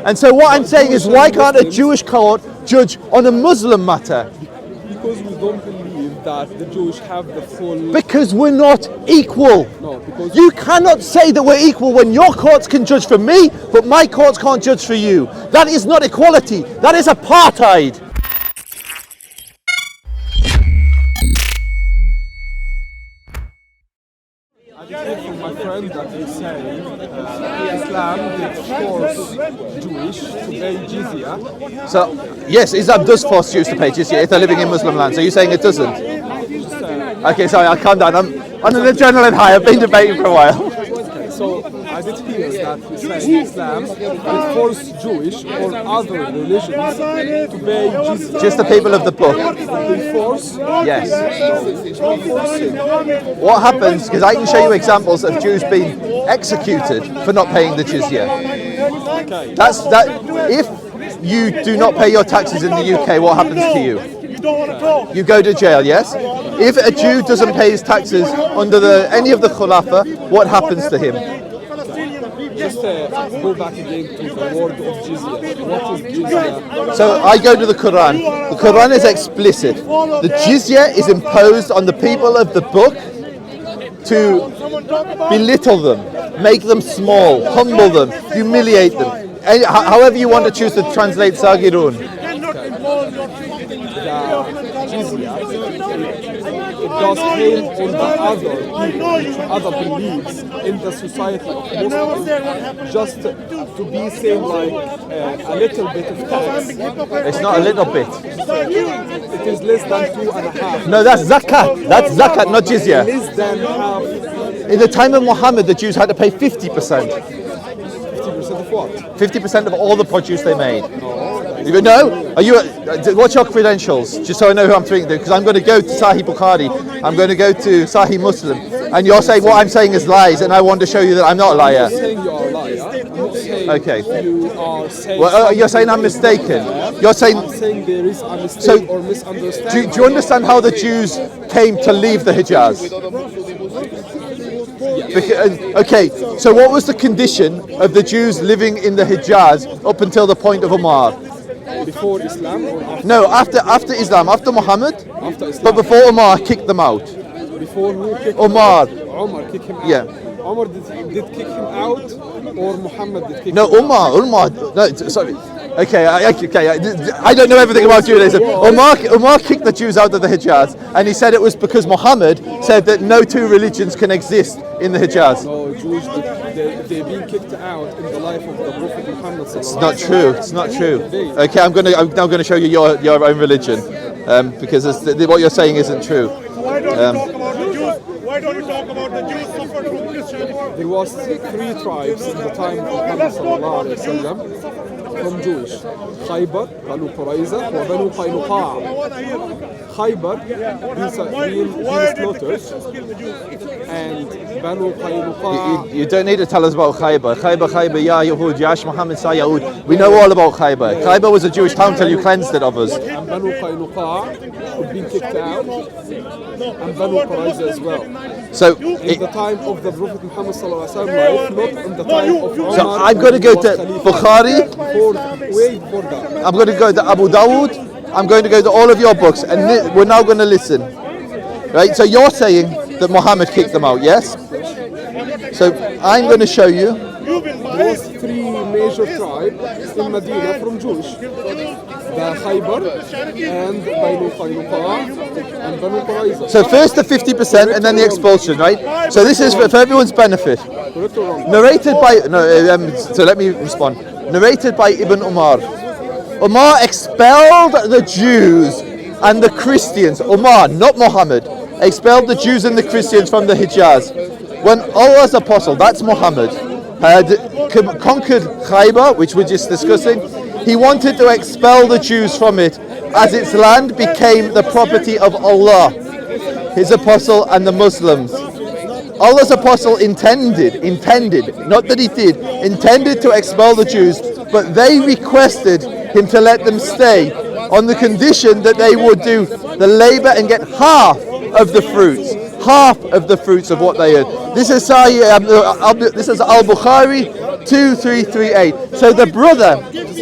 And so what I'm saying is, why can't a Jewish court judge on a Muslim matter? Because we don't believe that the Jewish have the full... Because we're not equal. No, because... You cannot say that we're equal when your courts can judge for me, but my courts can't judge for you. That is not equality. That is apartheid. I just heard from my friend that they say Islam did force Jewish to pay jizya. So, yes, Islam does force Jews to pay jizya if they're living in Muslim lands. Are you saying it doesn't? Okay, sorry, I'll calm down. I'm on an adrenaline high. I've been debating for a while. So, I did hear that he said Islam did force Jewish or other religions to pay jizya. Just the people of the book. They force? Yes. What happens, because I can show you examples of Jews being executed for not paying the jizya. Okay. That's that. If you do not pay your taxes in the UK, what happens to you? You go to jail, yes? If a Jew doesn't pay his taxes under any of the Khulafa, what happens to him? Just go back again to the word of jizya. What is jizya? So I go to the Quran. The Quran is explicit. The jizya is imposed on the people of the book to belittle them, make them small, humble them, humiliate them. However you want to choose to translate Sagirun. It does hail on the other people, other beliefs in the society of Muslims, just to be seen like a little bit of tax. It's not a little bit. It is less than 2.5. No, that's zakat. That's zakat, not jizya. Less than half. In the time of Muhammad, the Jews had to pay 50%. 50% of what? 50% of all the produce they made. You know? Are you? What's your credentials? Just so I know who I'm speaking to, because I'm going to go to Sahih Bukhari, I'm going to go to Sahih Muslim, and you're saying what I'm saying is lies, and I want to show you that I'm not a liar. I'm not saying you are a liar. I'm not saying Okay. you are saying... Well, you're saying I'm mistaken. You're saying... I'm saying there is a mistake or misunderstanding. Do you understand how the Jews came to leave the Hijaz? Okay, so what was the condition of the Jews living in the Hijaz up until the point of Umar? Before Islam or after? No, after Islam, after Muhammad, After Islam. but before Umar kicked them out. Before who kicked Umar. him out? Umar kicked him out. Yeah. Umar did kick him out, or Muhammad did kick No, him out? Umar, no, sorry. Okay, I don't know everything about Judaism. Umar kicked the Jews out of the Hijaz, and he said it was because Muhammad said that no two religions can exist in the Hijaz. No, Jews, they've been kicked out in the life of the Prophet Muhammad. It's not true. It's not true. Okay, I'm now going to show you your own religion, because what you're saying isn't true. Why don't you talk about the Jews? Why don't you talk about the Jews suffered from Christianity? There was 3 tribes in the time of Muhammad sallallahu alaihi wasallam from Jewish. Khaybar, Banu Qurayza, and Banu Qaynuqa. Khaybar, been slaughtered, and Banu Qaynuqa. You don't need to tell us about Khaybar. Khaybar, Ya Yahud, Yash Muhammad Sa Yahud. We know all about Khaybar. Khaybar was a Jewish town till you cleansed it of us. And Banu Qaynuqa had been kicked out, and Banu Qurayza as well. So, in the time of the Prophet Muhammad sallallahu alaihi wasallam, not in the time of Umar. So I'm going to go to Bukhari. Wait for that. I'm going to go to Abu Dawud. I'm going to go to all of your books, and we're now going to listen. Right? So you're saying that Muhammad kicked them out, yes? So I'm going to show you. There was 3 major tribes in Medina from Jewish. The Khaybar and Banu Qaynuqa and Banu Qurayza. So first the 50% and then the expulsion, right? So this is for everyone's benefit. Correct or wrong? Narrated by, so let me respond. Narrated by Ibn Umar. Umar expelled the Jews and the Christians. Umar, not Muhammad, expelled the Jews and the Christians from the Hijaz. When Allah's apostle, that's Muhammad, had conquered Khaybar, which we're just discussing, he wanted to expel the Jews from it, as its land became the property of Allah, His apostle and the Muslims. Allah's apostle intended, not that he did, intended to expel the Jews, but they requested him to let them stay on the condition that they would do the labor and get half of the fruits of what they had. This is Al-Bukhari 2338. So the brother,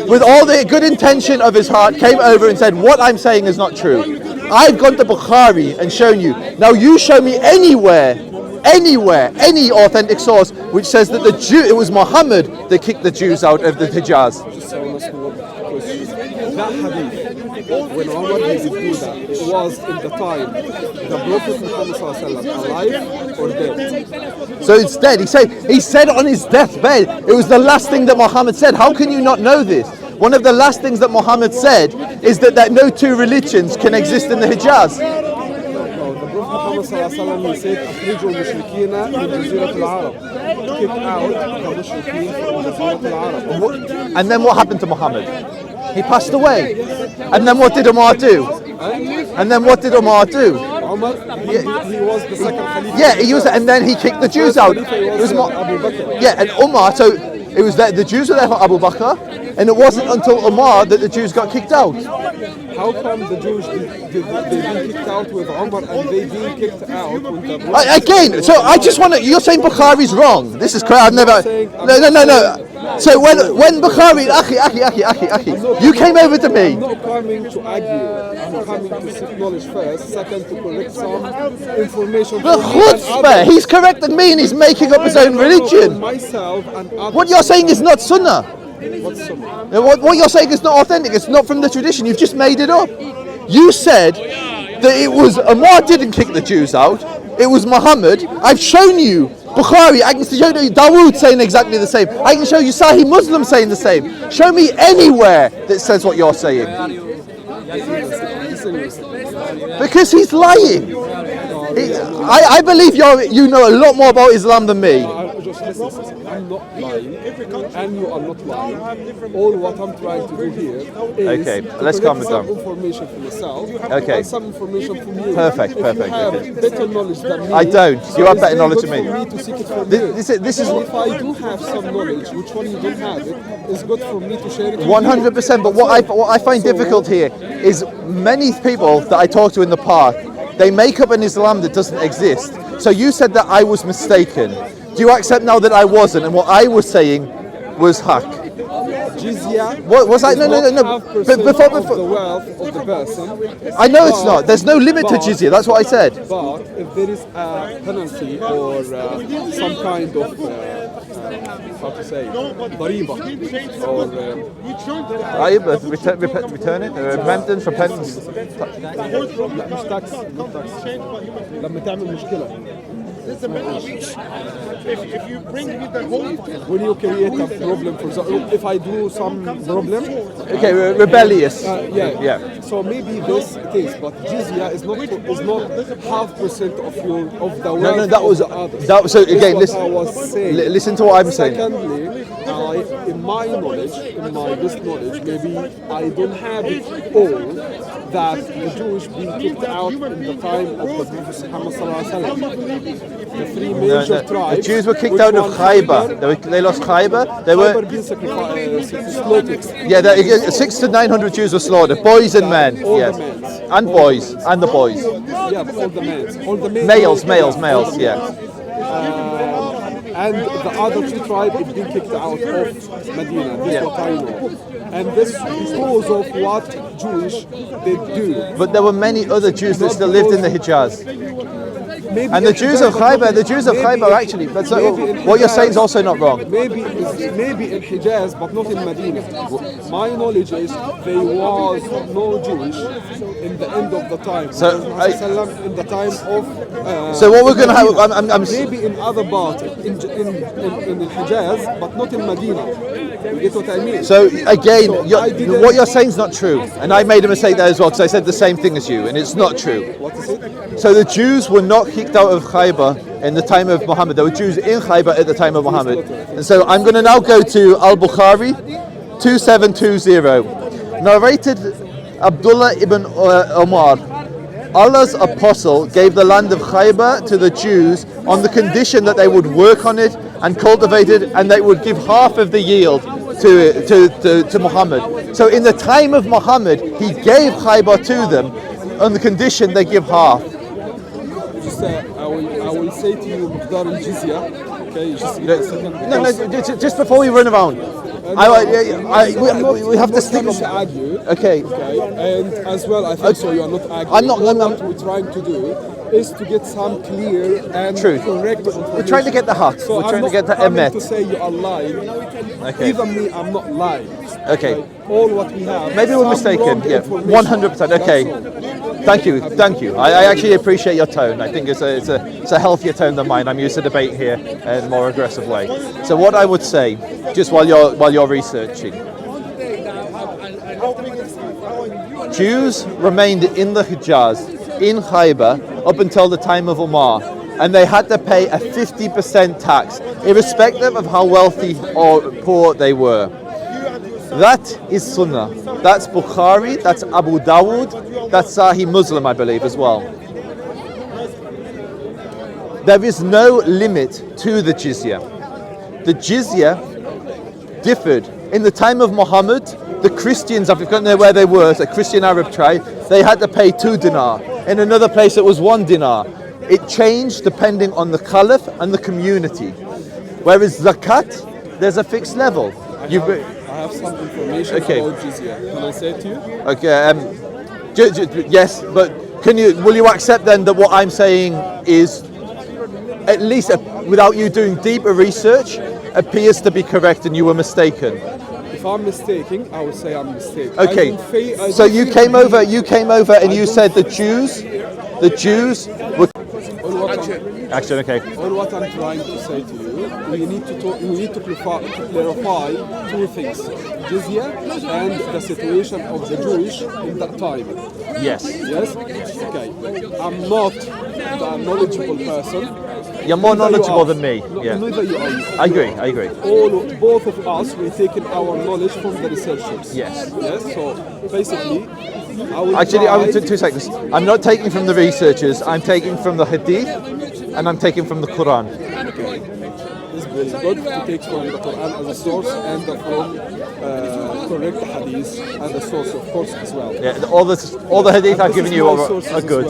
with all the good intention of his heart, came over and said, what I'm saying is not true. I've gone to Bukhari and shown you. Now you show me anywhere, any authentic source which says that it was Muhammad that kicked the Jews out of the Hijaz. That hadith, when Umar did do that, it was in the time the Prophet Muhammad alive or dead. So it's dead. He said on his deathbed, it was the last thing that Muhammad said. How can you not know this? One of the last things that Muhammad said is that no two religions can exist in the Hijaz. No, the Prophet Muhammad he said, "Akhrijul mushrikina min jazirat al-Arab." Kick out the mushrikeen from jazirat al-Arab. And then what happened to Muhammad? He passed away. And then what did Umar do? Umar, he was the second Khalifa. Yeah, he was, and then he kicked the Jews out. It was Abu Bakr. Yeah, and Umar, so it was that the Jews were there for Abu Bakr, and it wasn't until Umar that the Jews got kicked out. How come the Jews they been kicked out with Umar and they been kicked out with the Again, so I just want to, you're saying Bukhari's wrong. This is crazy. I've never, no. So when Bukhari, Akhi, you came over to me. I'm not coming to argue. I'm coming to seek knowledge first. Second, to correct some information. The chutzpah, he's corrected me and he's making up his own religion. Myself and others. What you're saying is not sunnah. What's sunnah? What you're saying is not authentic. It's not from the tradition. You've just made it up. You said that it was Umar didn't kick the Jews out. It was Muhammad. I've shown you Bukhari. I can show you Dawood saying exactly the same. I can show you Sahih Muslim saying the same. Show me anywhere that says what you're saying. Because he's lying. I believe you know a lot more about Islam than me. Just listen, I'm not lying, and you are not lying. All what I'm trying to do here is okay, let's calm it down. Some information for yourself, okay, and some information from you. Perfect. If you have better knowledge than me, I don't. You have better knowledge than me. For me to seek it from This is. If I do have some knowledge, which one you don't have, it's good for me to share it. 100%. But what I find difficult here is many people that I talk to in the park, they make up an Islam that doesn't exist. So you said that I was mistaken. Do you accept now that I wasn't, and what I was saying was haq? Jizya. What was I? No. But before the wealth of the person. I know it's not. There's no limit to jizya. That's what I said. But if there is a penalty or some kind of how to say, dariba or return it, repentance. مش tax. لما تعمل مشكلة. If you bring me the whole, when you create a problem, for example, if I do some problem, okay, rebellious. Yeah. So maybe this it is, but jizya is not 0.5% of the wealth. No, that was others. So again, listen. I was saying. Listen to what I'm saying. Secondly, in my knowledge, in my best knowledge, maybe I don't have it all. That the Jews being kicked out in the time of the Prophet Muhammad sallallahu alaihi wasallam. The three major tribes. The Jews were kicked out of Khaybar. They lost Khaybar. They were being slaughtered. Yeah, 600 to 900 Jews were slaughtered, boys and men. All yes, the men. and boys, and the boys. Yeah, but all the men. All the men. Males. Yeah. And the other two tribes have been kicked out of Medina. This is what I know. And this because of what Jewish they do. But there were many other Jews that still lived in the Hijaz. Maybe and the Jews of Khaybar, actually, that's what you're saying is also not wrong. Maybe in Hijaz, but not in Medina. My knowledge is there was no Jewish in the end of the time. So in the time of. So what we're going to have, maybe in other parts in Hijaz, but not in Medina. You get what I mean? So again, what you're saying is not true, and I made a mistake there as well because I said the same thing as you, and it's not true. What is it? So the Jews were not kicked out of Khaybar in the time of Muhammad. There were Jews in Khaybar at the time of Muhammad, and so I'm going to now go to Al-Bukhari 2720. Narrated Abdullah ibn Umar, Allah's apostle gave the land of Khaybar to the Jews on the condition that they would work on it and cultivate it, and they would give half of the yield to Muhammad. So in the time of Muhammad, he gave Khaybar to them on the condition they give half. Just I will say to you, Miqdar al-Jizya, Okay, just give me a second. Just before we run around. We have to stick to argue. Okay. And as well, I think so. You are not arguing. What we're trying to do is to get some clear and correct information. We're trying to get the hut. So we're trying to get the emet. emet. To say you are lying. Okay. Even me, I'm not lying. Okay. All what we have. Maybe we're mistaken. Yeah. 100%. Okay. Thank you. I actually appreciate your tone. I think it's a healthier tone than mine. I'm used to debate here in a more aggressive way. So what I would say, just while you're researching, Jews remained in the Hijaz, in Khaybar, up until the time of Umar, and they had to pay a 50% tax, irrespective of how wealthy or poor they were. That is Sunnah. That's Bukhari, that's Abu Dawud, that's Sahih Muslim, I believe, as well. There is no limit to the jizya. The jizya differed. In the time of Muhammad, the Christians, I've forgotten where they were, a Christian Arab tribe, they had to pay 2 dinar. In another place it was 1 dinar. It changed depending on the caliph and the community. Whereas zakat, there's a fixed level. I have some information about jizya. Can I say it to you? Okay. Yes, but will you accept then that what I'm saying is, at least without you doing deeper research, appears to be correct and you were mistaken? If I'm mistaken, I would say I'm mistaken. Okay. So you came over and you said the Jews were. Action. Okay. All what I'm trying to say to you, we need to clarify 2 things: jizya and the situation of the Jewish in that time. Yes. Yes. Okay. I'm not the knowledgeable person. You're more knowledgeable than me. Yeah. Neither you are. I agree. Both of us, we're taking our knowledge from the researchers. Yes. So basically, I will 2 seconds. I'm not taking from the researchers. I'm taking from the Hadith, and I'm taking from the Quran. It's very good to take from the Quran as a source and from correct Hadith as a source, of course, as well. Yeah. All the Hadith I've given you are good.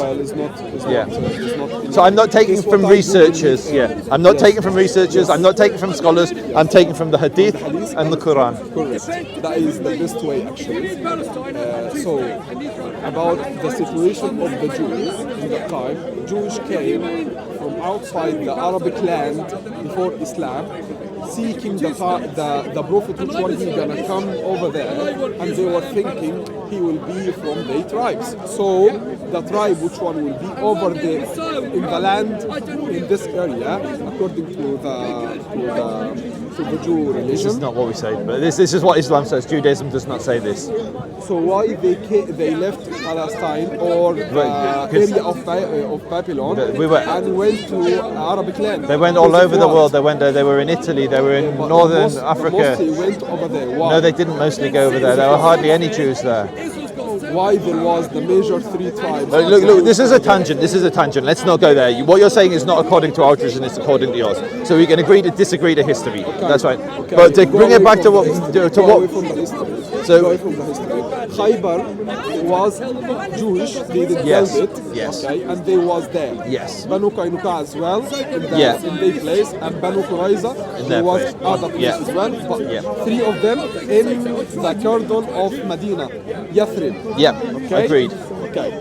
So I'm not taking from researchers. Yeah. I'm not taking from researchers. I'm not taking from scholars. I'm taking from the Hadith and the Quran. Correct. That is the best way, actually. So, about the situation of the Jews in that time, Jews came from outside the Arabic land before Islam, seeking the Prophet which one he gonna come over there, and they were thinking he will be from their tribes. So the tribe which one will be over there in the land in this area, according to the Jew religion. This is not what we say, but this is what Islam says. Judaism does not say this. So why they left Palestine or the area of Babylon and went to Arabic land? They went all over the world. They were in Italy. They were in northern Africa. Mostly went over there. Why? No, they didn't mostly go over there. There were hardly any Jews there. Why there was the major 3 tribes? Look, this is a tangent. Let's not go there. What you're saying is not according to our tradition, it's according to yours. So we can agree to disagree to history. Okay. That's right. Okay. But to bring it back to what... Away from the history. So, away from the history. Khaybar was Jewish, they did build it, okay, and they was there. Yes. Banu Qaynuqa as well, in their place, and Banu Qurayza, there was other places as well, but 3 of them in the cordon of Medina, Yathrib. Yeah, okay? Agreed. Okay.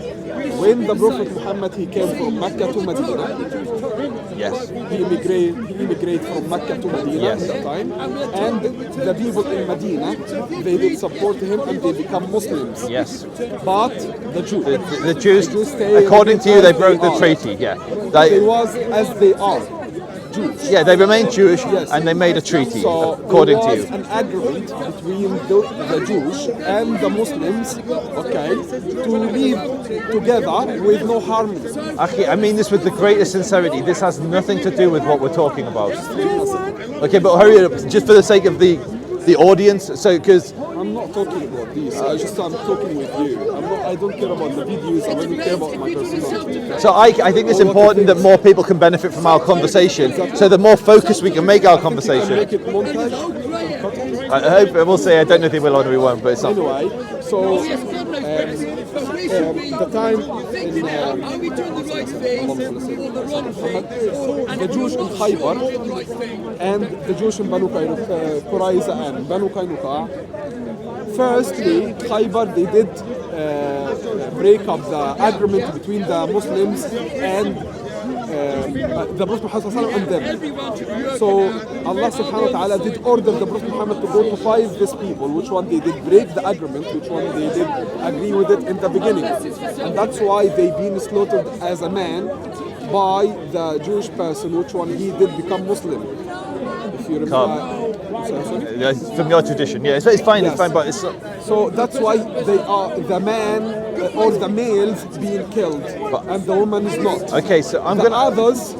When the Prophet Muhammad, he came from Mecca to Medina, yes, he immigrated from Mecca to Medina at that time, and the people in Medina, they did support him and they become Muslims. Yes. But the Jews stayed, according to you, they broke the treaty. Yeah. They was as they are. Jews. Yeah, they remained Jewish, and they made a treaty, so according to you. There was an agreement between the Jews and the Muslims, okay, to live together with no harmony. Actually, I mean this with the greatest sincerity. This has nothing to do with what we're talking about. Okay, but hurry up, just for the sake of the audience. So, because I'm not talking about this. I'm talking with you. I don't care about the videos. I don't care about my personality. So I think it's important that more people can benefit from our conversation. Exactly. So the more focused we can make our conversation. Make it montage. I hope we'll see. I don't know if they will or we won't, but it's not. Anyway, So the time the Jews in Khaybar and the Jews in Banu Qurayza and Banu Qaynuqa. Firstly, Khaybar, they did break up the agreement between the Muslims and the Prophet Muhammad and them. So Allah subhanahu wa ta'ala did order the Prophet Muhammad to go to fight these people, which one they did break the agreement, which one they did agree with it in the beginning. And that's why they been slaughtered as a man by the Jewish person, which one he did become Muslim. If you remember. Yeah, from your tradition, yeah, it's fine, Yes. it's fine, but it's So that's why they are the man or the males being killed, and the woman is not. okay. So I'm The gonna. others,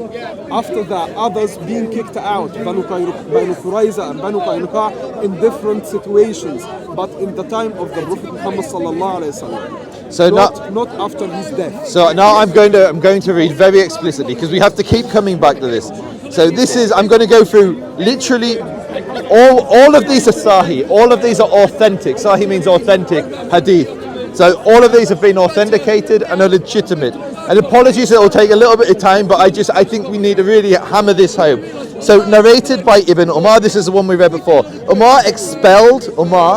after that, others being kicked out, Banu Qurayza and Banu Qaynuqa, in different situations, but in the time of the Prophet Muhammad sallallahu alaihi wasallam. So Not after his death. So now I'm going to read very explicitly because we have to keep coming back to this. So this is I'm going to go through literally all of these are Sahih. All of these are authentic. Sahih means authentic hadith. So all of these have been authenticated and are legitimate. And apologies, it will take a little bit of time, but I think we need to really hammer this home. So narrated by Ibn Umar, this is the one we read before. Umar,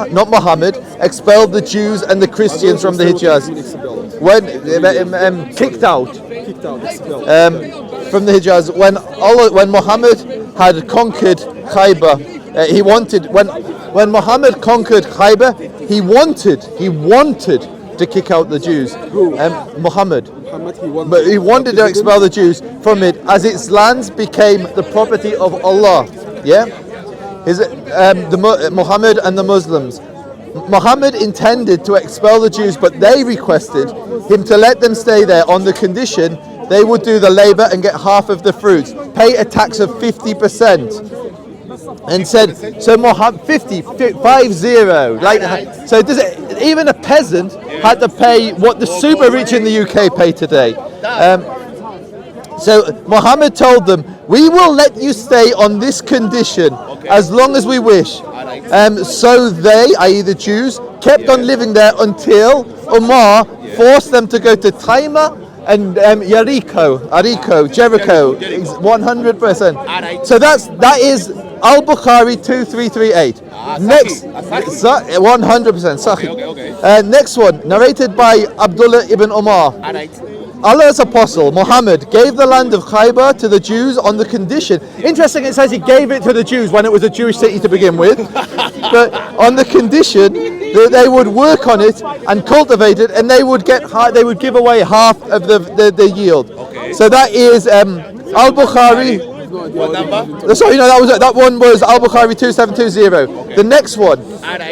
not Muhammad, expelled the Jews and the Christians from the Hijaz. When kicked out Expelled. from the Hijaz, when Muhammad had conquered Khaybar, when Muhammad conquered Khaybar, he wanted to kick out the Jews. Muhammad. But he wanted to expel the Jews from it, as its lands became the property of Allah. Yeah, Muhammad and the Muslims. Muhammad intended to expel the Jews, but they requested him to let them stay there on the condition they would do the labor and get half of the fruits, pay a tax of 50%. And said, so Muhammad 50, like, so does it, even a peasant had to pay what the super rich in the UK pay today. So Muhammad told them, we will let you stay on this condition as long as we wish. So they, i.e. the Jews, kept on living there until Umar forced them to go to Taima and Jericho, 100%. So that is Al-Bukhari 2338. Next, 100% Sahih. Next one, narrated by Abdullah ibn Umar. Allah's apostle Muhammad gave the land of Khaybar to the Jews on the condition. Interesting, it says he gave it to the Jews when it was a Jewish city to begin with, but on the condition that they would work on it and cultivate it, and they would give away half of the yield. So that is Al-Bukhari. Sorry, no, that one was Al-Bukhari 2720. The next one,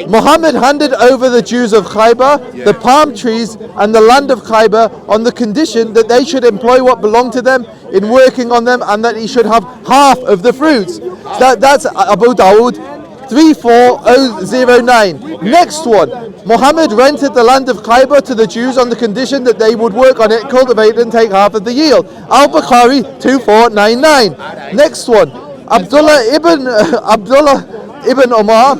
Muhammad handed over the Jews of Khaybar, the palm trees and the land of Khaybar on the condition that they should employ what belonged to them in working on them, and that he should have half of the fruits. That's Abu Dawud 34009. Next one, Muhammad rented the land of Khaybar to the Jews on the condition that they would work on it, cultivate it and take half of the yield. Al-Bukhari 2499. Next one, Abdullah ibn Umar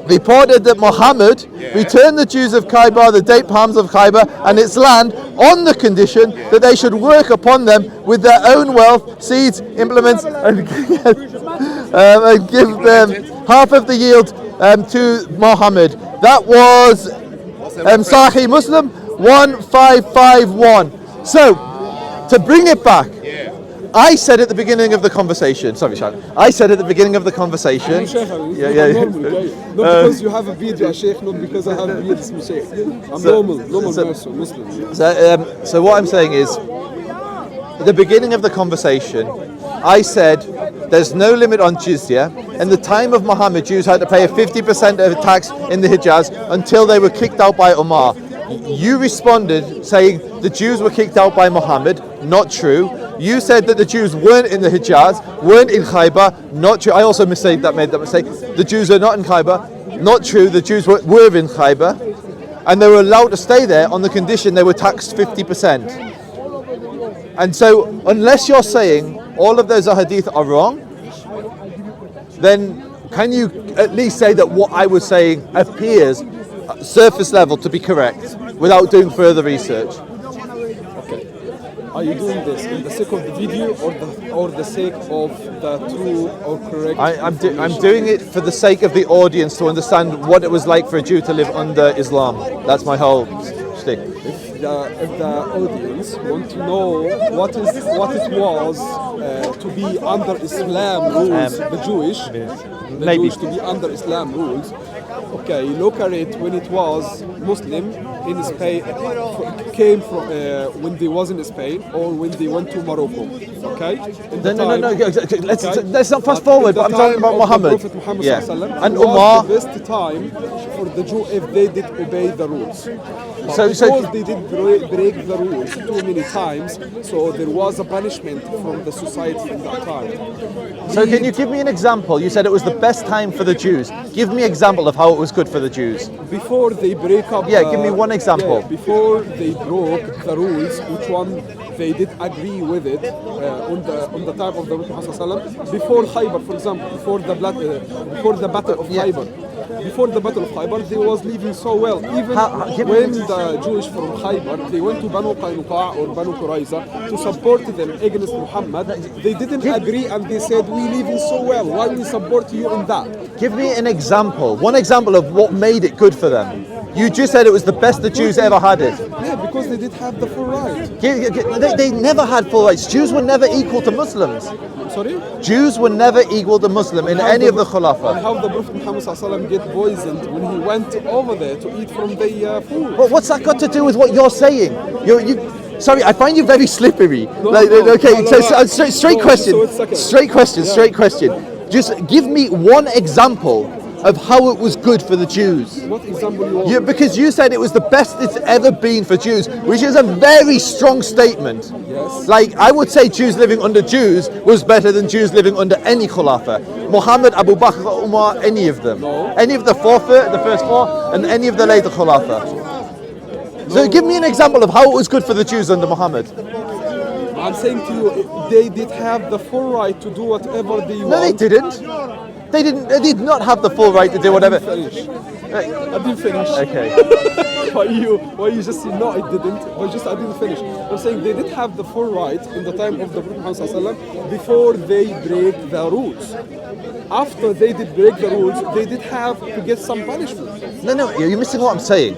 reported that Muhammad returned the Jews of Khaybar the date palms of Khaybar and its land on the condition that they should work upon them with their own wealth, seeds, implements, and give them half of the yield to Muhammad. That was Sahih Muslim 1551. So, to bring it back, I said at the beginning of the conversation, I said at the beginning of the conversation, Not because you have a beard, ya Sheikh, not because I have a beard, Sheikh. I'm normal person, Muslim. So what I'm saying is, at the beginning of the conversation, I said there's no limit on jizya. In the time of Muhammad, Jews had to pay a 50% of tax in the Hijaz until they were kicked out by Umar. You responded saying the Jews were kicked out by Muhammad. Not true. You said that the Jews weren't in the Hijaz, weren't in Khaybar. Not true. I also made that mistake. The Jews are not in Khaybar. Not true. The Jews were in Khaybar, and they were allowed to stay there on the condition they were taxed 50%. And so, unless you're saying all of those hadith are wrong, then can you at least say that what I was saying appears surface level to be correct without doing further research. Okay. Are you doing this in the sake of the video or the sake of the true or correct? I'm doing it for the sake of the audience to understand what it was like for a Jew to live under Islam. That's my whole shtick. If the audience want to know what it was to be under Islam rules, the Jewish to be under Islam rules. Okay, look at it when it was Muslim in Spain, came from when they was in Spain or when they went to Morocco. Okay. No. Let's not fast forward. But I'm talking about Muhammad. Yeah. And Umar. The best time for the Jew if they did obey the rules. So because they did break the rules too many times, so there was a punishment from the society in that time. So can you give me an example? You said it was the best time for the Jews. Give me an example of how it was good for the Jews. Before they break up. Yeah, give me one example. Yeah, before they broke the rules, which one they did agree with it on the time of the Prophet ﷺ. Before Khaybar, for example, before the battle of Khaybar. Before the Battle of Khaybar, they was living so well. Even when the Jewish from Khaybar, they went to Banu Qaynuqa or Banu Qurayza to support them against Muhammad, they didn't agree and they said, we living so well, why we support you in that? Give me an example, one example of what made it good for them. You just said it was the best the Jews ever had it. Yeah, because they did have the full right. They never had full rights. Jews were never equal to Muslims. Sorry? Jews were never equal to Muslim in any of the Khulafa. And how the Prophet Muhammad ﷺ get poisoned when he went over there to eat from the food. But what's that got to do with what you're saying? Sorry, I find you very slippery. Straight question. Just give me one example of how it was good for the Jews. What example you want? Because you said it was the best it's ever been for Jews, which is a very strong statement. Yes. Like, I would say Jews living under Jews was better than Jews living under any Khulafa. Muhammad, Abu Bakr, Umar, any of them. No. Any of the first four, and any of the later Khulafa. No. So give me an example of how it was good for the Jews under Muhammad. I'm saying to you, they did have the full right to do whatever they want. No, they didn't. They did not have the full right to do whatever. I didn't finish. Okay. Why you just say no, I didn't? But just I didn't finish. I'm saying they did have the full right in the time of the Prophet Muhammad ﷺ before they break the rules. After they did break the rules, they did have to get some punishment. No, you're missing what I'm saying.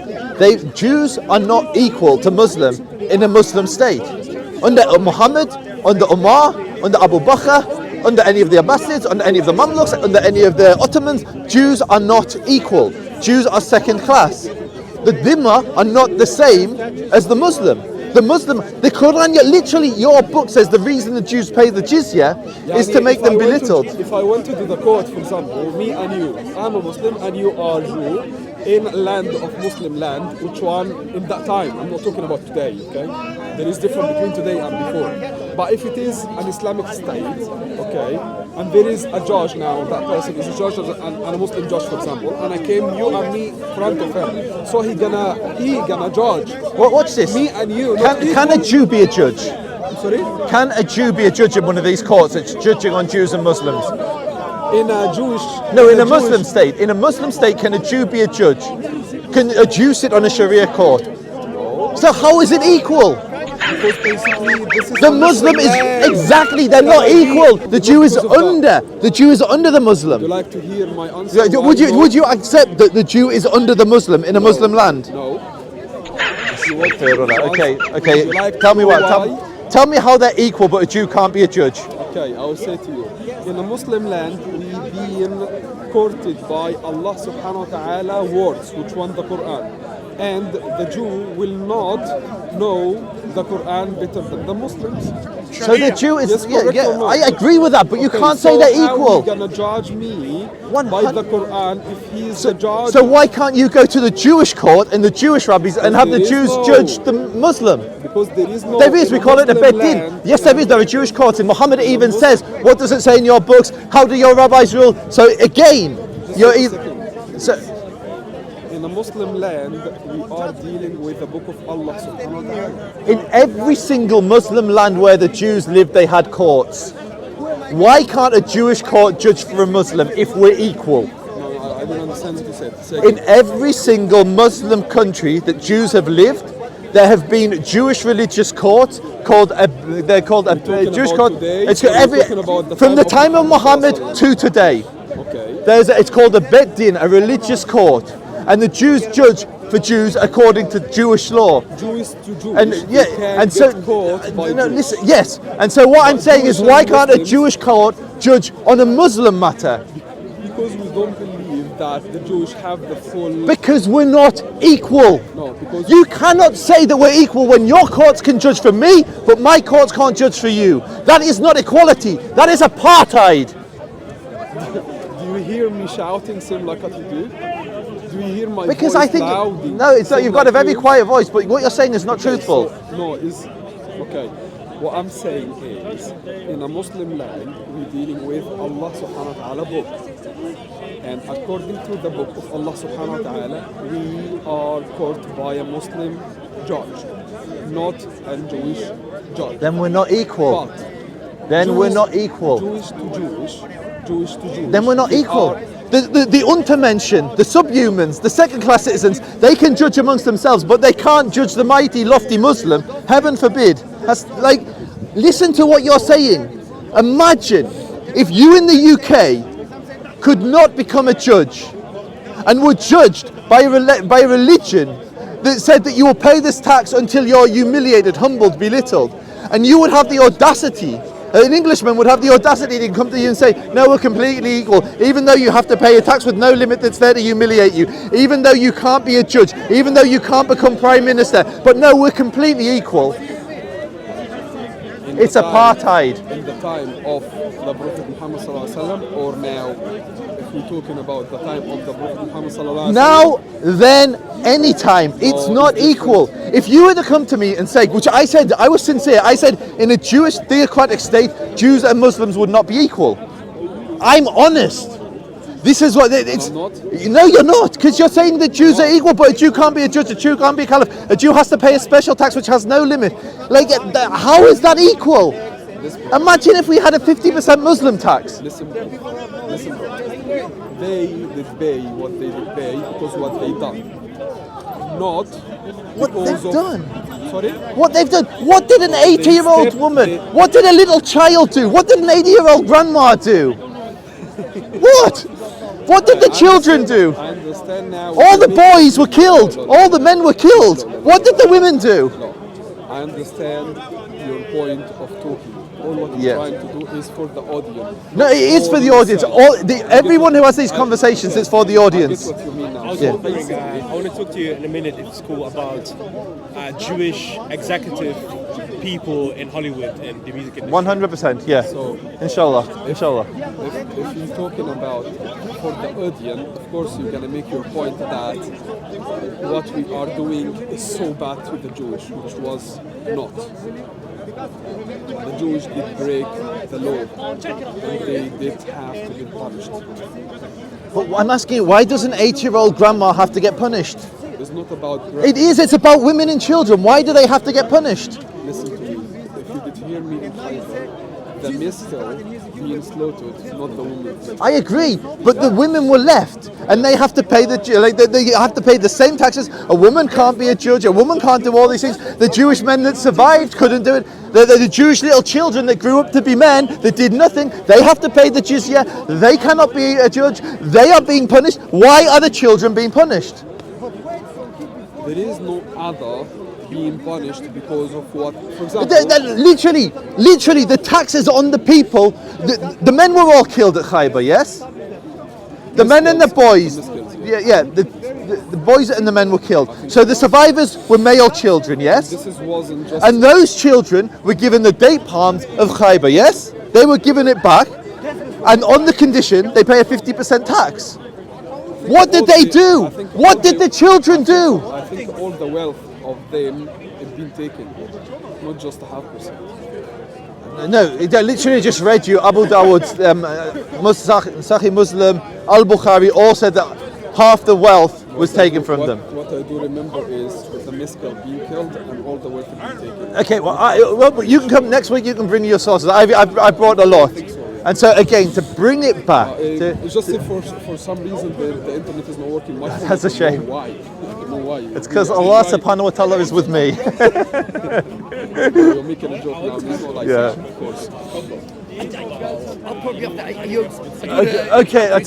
Jews are not equal to Muslim in a Muslim state. Under Muhammad, under Umar, under Abu Bakr, under any of the Abbasids, under any of the Mamluks, under any of the Ottomans, Jews are not equal. Jews are second class. The Dhimma are not the same as the Muslim. The Quran, literally your book says the reason the Jews pay the jizya is to make them belittled. If I went to do the court, for example, me and you, I'm a Muslim and you are Jew, in land of Muslim land, which one in that time, I'm not talking about today, okay? There is difference between today and before. But if it is an Islamic state, okay, and there is a judge now, that person is a judge and a Muslim judge, for example, and I came, you and me, in front of him, so he gonna judge. Watch this. Me and you. Can a Jew be a judge? Sorry? Can a Jew be a judge in one of these courts that's judging on Jews and Muslims? In a Jewish... No, in a Muslim state. In a Muslim state, can a Jew be a judge? Can a Jew sit on a Sharia court? No. So how is it equal? Because basically this is the Muslim is exactly, they're not equal. The Jew is under. The Jew is under the Muslim. Would you like to hear my answer? Would you accept that the Jew is under the Muslim in a Muslim land? No. Okay. Tell me what. Tell me how they're equal, but a Jew can't be a judge. Okay, I will say to you. In a Muslim land, we being courted by Allah subhanahu wa ta'ala words, which one the Quran. And the Jew will not know the Quran better than the Muslims. So the Jew is, yes, I agree with that, but you can't say they're equal. How are you going to judge me by the Quran if he's a judge? So why can't you go to the Jewish court and the Jewish rabbis and have the Jews judge the Muslim? Because there is no... There is, we call it a Bet Din. Yes, there is, there are Jewish courts, and Muhammad even says, what does it say in your books? How do your rabbis rule? So again, you're either... In a Muslim land, we are dealing with the book of Allah subhanahu wa ta'ala. In every single Muslim land where the Jews lived, they had courts. Why can't a Jewish court judge for a Muslim if we're equal? No, I don't sentence you said. Say In again. every single Muslim country that Jews have lived, there have been Jewish religious courts called they're called a talking Jewish about court. today, It's or you're every talking about the from the time time of of Muhammad Muhammad to today. Okay. It's called a Bet Din, a religious court, and the Jews judge for Jews according to Jewish law. Jewish to Jewish. And you can and so get caught by no, Jews. listen, yes, and so what I'm saying is, Jewish why and can't a Muslims- Jewish court judge on a Muslim matter? Because we don't believe that the Jewish have the full. Because we're not equal. No, because You cannot say that we're equal when your courts can judge for me, but my courts can't judge for you. That is not equality. That is apartheid. do you hear me shouting same like what you do? Do you hear my Because voice I think loudly, no, it's not. same You've got a like very you? quiet voice, but what you're saying is not Okay, truthful. so- no, is okay. What I'm saying is, in a Muslim land, we're dealing with Allah subhanahu wa ta'ala book. And according to the book of Allah subhanahu wa ta'ala, we are court by a Muslim judge, not a Jewish judge. Then we're not equal. But Then we're Jewish- not equal. Jewish to Jewish, Jewish to Jewish. Then we're not we equal. are- The untermenschen, the subhumans, the second-class citizens, they can judge amongst themselves, but they can't judge the mighty, lofty Muslim. Heaven forbid. That's like, listen to what you're saying. Imagine if you in the UK could not become a judge and were judged by by a religion that said that you will pay this tax until you're humiliated, humbled, belittled, and you would have the audacity. An Englishman would have the audacity to come to you and say, no, we're completely equal, even though you have to pay a tax with no limit that's there to humiliate you, even though you can't be a judge, even though you can't become prime minister, but no, we're completely equal. in It's the time- apartheid. In the time of the Prophet Muhammad sallallahu alaihi wasallam, or now, if we're talking about the time of the Prophet Muhammad sallallahu alaihi Now, then, anytime, it's No, not it's different. equal. If you were to come to me and say, which I said, I was sincere, I said, in a Jewish theocratic state, Jews and Muslims would not be equal. I'm honest. This is what it's. I'm not. No, you're not, because you're saying that Jews are equal, but a Jew can't be a judge, a Jew can't be a caliph, a Jew has to pay a special tax which has no limit. Like, how is that equal? Imagine if we had a 50% Muslim tax. Listen, bro. They did pay what they did pay because what they done. Not What because they've of, done. Sorry? What they've done. What did an 80-year-old stepped- woman, they- what did a little child do? What did an 80-year-old grandma do? What? What did the children do? I understand now. All the You're making- boys were killed. All the men were killed. What did the women do? No, I understand your point of talking. All what Yeah. you're trying to do is for the audience. No, it is for the audience. Everyone who has these conversations, it's for the I audience. get what you mean now. I was So wondering, basically, I want to talk to you in a minute, if it's cool, about Jewish executive people in Hollywood and the music industry. 100%, yeah. So- Inshallah, inshallah. if you're talking about for the audience, of course you're gonna make your point that what we are doing is so bad to the Jewish, which was not. The Jewish did break the law, and they did have to be punished. But I'm asking you, why does an 80-year-old grandma have to get punished? It's not about. It is, it's about women and children. Why do they have to get punished? Listen to me. If you did hear me in Haifa, the mistel being slaughtered, not the woman. I agree, but the women were left, and they have to pay they have to pay the same taxes. A woman can't be a judge. A woman can't do all these things. The Jewish men that survived couldn't do it. The Jewish little children that grew up to be men that did nothing, they have to pay the jizya. They cannot be a judge. They are being punished. Why are the children being punished? There is no other being punished because of what. For example, Literally, the taxes on the people. The men were all killed at Khaybar, yes? The men and the boys. Yeah. The boys and the men were killed. So the survivors were male children, yes? wasn't just. And those children were given the date palms of Khaybar, yes? They were given it back, and on the condition they pay a 50% tax. What did they do? What did the children do? I think all the wealth of them has been taken, not just a half percent. No, I literally just read you Abu Dawud, Sahih Muslim, Al Bukhari all said that half the wealth was taken from them. What I do remember is the mescal being killed and all the wealth being taken. Okay, well, but you can come next week. You can bring your sources. I brought a lot. I think so, And so again, to bring it back, It's just if for some reason the internet is not working. That's a shame. Why? I don't know why. it's because Allah subhanahu wa ta'ala is with me. You're making a joke now. It's not like Yeah. that, of course. I'll probably have to. Okay, let's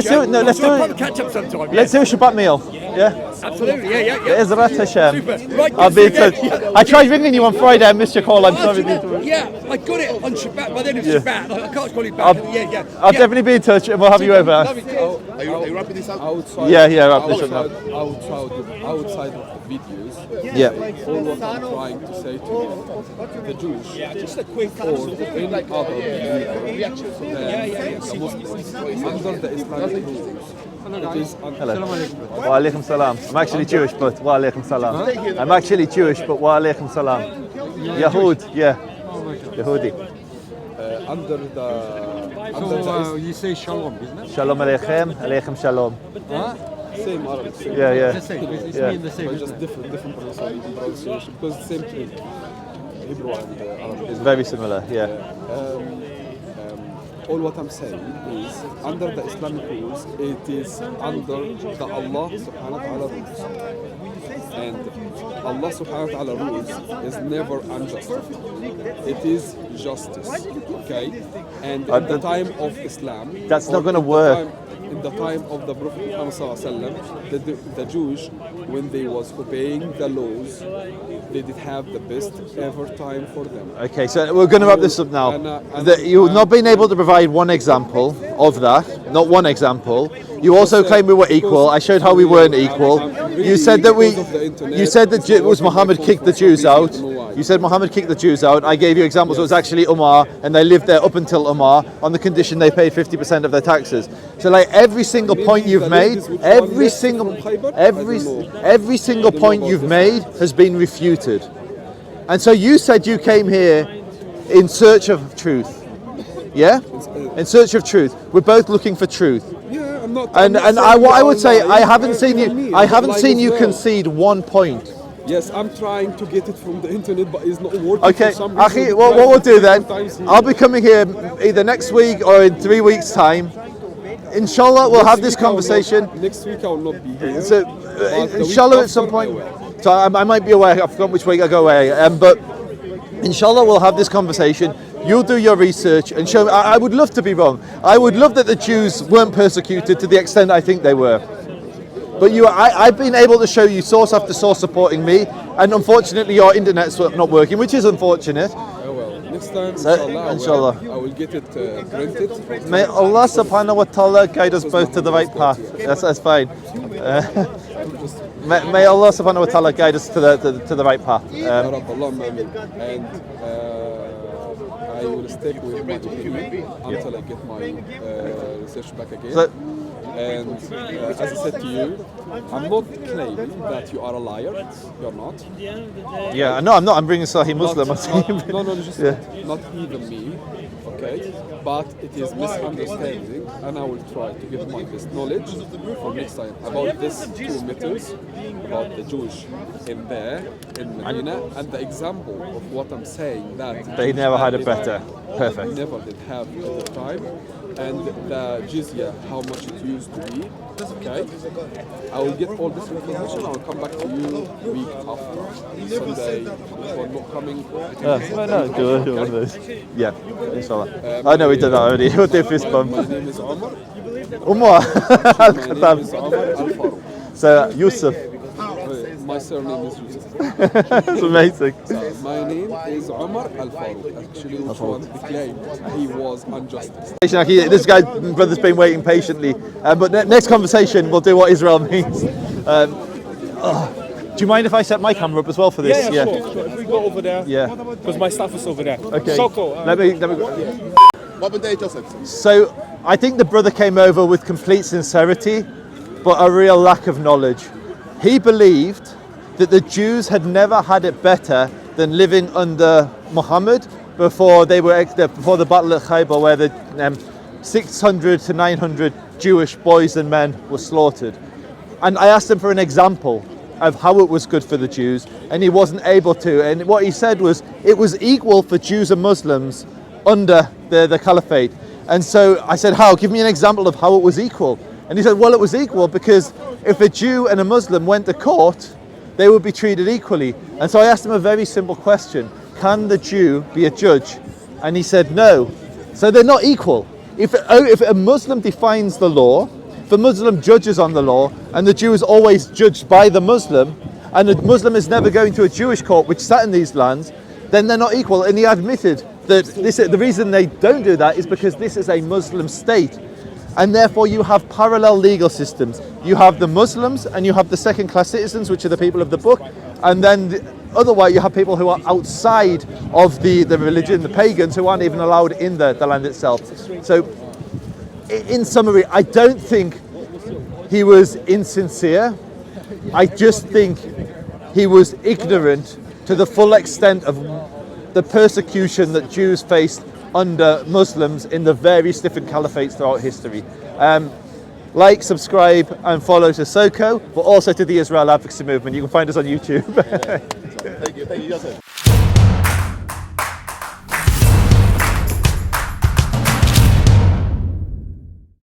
do it. No, let's do it. Catch up sometime. Let's do a Shabbat meal. Yeah. Absolutely. Yeah. Ezrat Hashem. Super. Right, I'll be in good touch. to get- I tried ringing you on Friday. I missed your call. I'm sorry. Yeah, I got it on Shabbat. By then it was Shabbat. I can't call it back. Yeah. I'll definitely be in touch, and we'll have you over. Lovely. Are you wrapping this up? Outside, Yeah, wrap this up now. outside of the videos, Yeah. all what I'm trying to say to you, the Jewish, Just a quick or any other Muslims, under the Islamic rules, it is Wa alaikum salam. I'm actually Jewish, but wa alaikum salam. I'm actually Jewish, but wa alaikum salam. Yahud, yeah. Yahudi. under the You say shalom, isn't it? Shalom aleichem, aleichem shalom. same Arabic, same Yeah. The same. It's Yeah. mean the same. but just different pronunciation because the same thing, Hebrew and Arabic. It's very similar, yeah. All what I'm saying is, under the Islamic rules, it is under the Allah subhanahu wa ta'ala rules. And Allah subhanahu wa ta'ala rules is never unjust. It is justice, okay? And in the time of Islam, That's not or gonna in the work. In the time of the Prophet Muhammad sallallahu alaihi wasallam, the Jewish, when they was obeying the laws, they did have the best ever time for them. Okay, so we're going to wrap this up now. You've not been able to provide one example of that, not one example. You also claim we were equal. I showed how we weren't equal. You said that it was Muhammad kicked the Jews out. You said Muhammad kicked the Jews out. I gave you examples. It was actually Umar, and they lived there up until Umar on the condition they paid 50% of their taxes. So like every single point you've made, every single point you've made has been refuted. And so you said you came here in search of truth. Yeah? In search of truth. We're both looking for truth. Yeah, I'm not. What I would say, I haven't seen you concede one point. Yes, I'm trying to get it from the internet, but it's not working. Okay, for some reason. Akhi, what we'll do then, Sometimes I'll be coming here either next week or in 3 weeks' time. Inshallah, we'll have this conversation. Next week I will not be here. So, but the week inshallah, at some after I point. will. So I might be away. I forgot which week I go away. But inshallah, we'll have this conversation. You'll do your research and show me. I would love to be wrong. I would love that the Jews weren't persecuted to the extent I think they were. But I've been able to show you source after source supporting me, and unfortunately your internet's not working, which is unfortunate. Oh, well, next time, Inshallah. I will get it printed. May Allah subhanahu wa ta'ala guide us both to the right path. That's fine. May Allah subhanahu wa ta'ala guide us to the right path. And I will stick with my opinion until I get my research back again. And as I said to you, I'm not claiming that you are a liar. You're not. Yeah, no, I'm not. I'm bringing Sahih Muslim. Not even me. Okay, but it is misunderstanding, and I will try to give my best knowledge for next time about this 2 meters, about the Jewish in there in Medina, and the example of what I'm saying that They never had it better. Perfect. Never did have at the time, and the jizya, how much it used to be. Okay, I will get all this information. I will come back to you week after Sunday. For not coming. Yeah, inshallah. I know we did that already. We'll do fist bump. My name is Omar. Umar. My name is Omar Al-Faruq. So Yusuf. My surname is Yusuf. It's amazing. My name is Omar Al-Faruq. Actually, which one claimed he was unjust. This guy, brother's been waiting patiently. But next conversation, we'll do what Israel means. Do you mind if I set my camera up as well for this? Yeah, sure. If we go over there, Yeah. because my stuff is over there. Okay. SOCO. Let me go. So I think the brother came over with complete sincerity, but a real lack of knowledge. He believed that the Jews had never had it better than living under Muhammad before the Battle of Khaybar, where the 600 to 900 Jewish boys and men were slaughtered. And I asked him for an example of how it was good for the Jews, and he wasn't able to. And what he said was it was equal for Jews and Muslims under the Caliphate. And so I said, how? Give me an example of how it was equal. And he said, well, it was equal because if a Jew and a Muslim went to court, they would be treated equally. And so I asked him a very simple question. Can the Jew be a judge? And he said, no. So they're not equal. If a Muslim defines the law, if a Muslim judges on the law, and the Jew is always judged by the Muslim, and the Muslim is never going to a Jewish court which sat in these lands, then they're not equal. And he admitted that the reason they don't do that is because this is a Muslim state. And therefore you have parallel legal systems. You have the Muslims and you have the second-class citizens, which are the people of the book, and then otherwise you have people who are outside of the religion, the pagans, who aren't even allowed in the land itself. So in summary, I don't think he was insincere. I just think he was ignorant to the full extent of the persecution that Jews faced under Muslims in the various different caliphates throughout history. Like, subscribe and follow to SOCO, but also to the Israel Advocacy Movement. You can find us on YouTube. Thank you, Yasser.